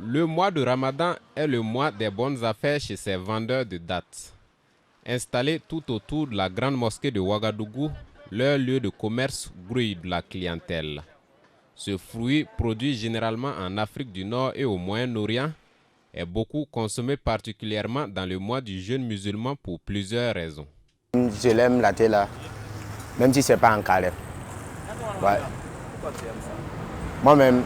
Le mois de Ramadan est le mois des bonnes affaires chez ces vendeurs de dattes. Installés tout autour de la grande mosquée de Ouagadougou, leur lieu de commerce grouille de la clientèle. Ce fruit, produit généralement en Afrique du Nord et au Moyen-Orient, est beaucoup consommé particulièrement dans le mois du jeûne musulman pour plusieurs raisons. Je l'aime la thé là, même si ce n'est pas en carême. Ouais. Pourquoi tu aimes ça? Moi-même,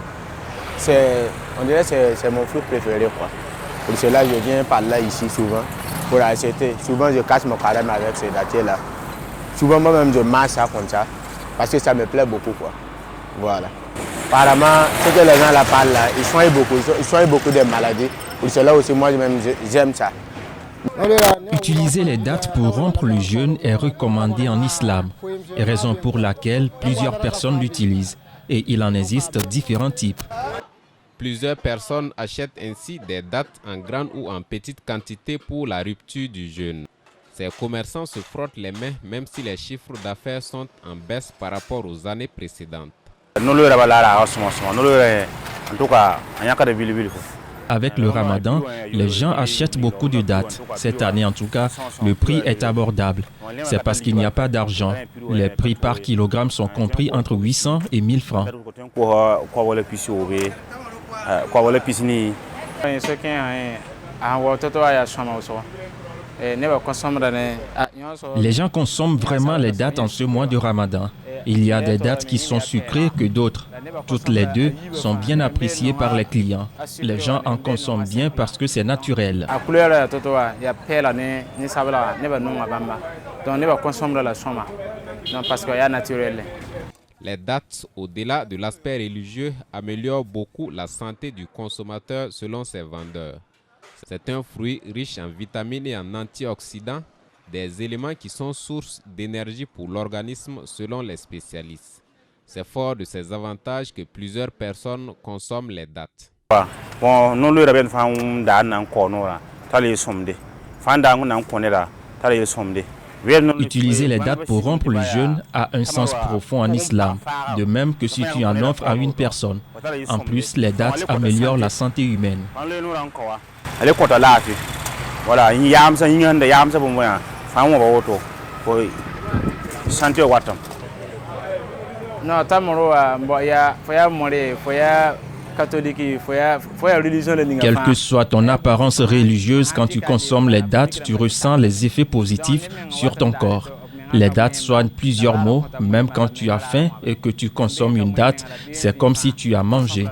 on dirait que c'est mon fruit préféré, quoi. Pour cela, je viens par là ici souvent pour acheter. Souvent, je casse mon carême avec ces dattiers là. Souvent, moi-même, je mange ça comme ça parce que ça me plaît beaucoup, quoi. Voilà. Apparemment, ce que les gens là parlent là, ils soignent beaucoup de maladies. Pour cela aussi, moi-même, j'aime ça. Utiliser les dattes pour rompre le jeûne est recommandé en islam, et raison pour laquelle plusieurs personnes l'utilisent. Et il en existe différents types. Plusieurs personnes achètent ainsi des dattes en grande ou en petite quantité pour la rupture du jeûne. Ces commerçants se frottent les mains même si les chiffres d'affaires sont en baisse par rapport aux années précédentes. Avec le ramadan, les gens achètent beaucoup de dattes. Cette année en tout cas, le prix est abordable. C'est parce qu'il n'y a pas d'argent. Les prix par kilogramme sont compris entre 800 et 1000 francs. Les gens consomment vraiment les dattes en ce mois de ramadan. Il y a des dattes qui sont sucrées que d'autres. Toutes les deux sont bien appréciées par les clients. Les gens en consomment bien parce que c'est naturel. Les dattes, au-delà de l'aspect religieux, améliorent beaucoup la santé du consommateur selon ces vendeurs. C'est un fruit riche en vitamines et en antioxydants, des éléments qui sont source d'énergie pour l'organisme selon les spécialistes. C'est fort de ces avantages que plusieurs personnes consomment les dattes. Utiliser les dattes pour rompre le jeûne a un sens profond en islam, de même que si tu en offres à une personne. En plus, les dattes améliorent la santé humaine. Quelle que soit ton apparence religieuse, quand tu consommes les dattes, tu ressens les effets positifs sur ton corps. Les dattes soignent plusieurs maux, même quand tu as faim et que tu consommes une date, c'est comme si tu as mangé.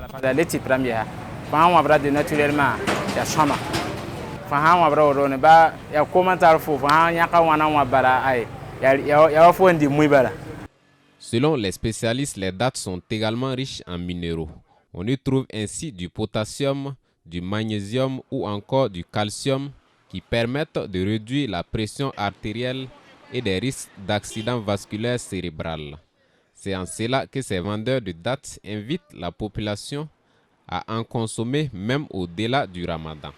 Selon les spécialistes, les dattes sont également riches en minéraux. On y trouve ainsi du potassium, du magnésium ou encore du calcium qui permettent de réduire la pression artérielle et des risques d'accident vasculaire cérébral. C'est en cela que ces vendeurs de dattes invitent la population à en consommer même au-delà du ramadan.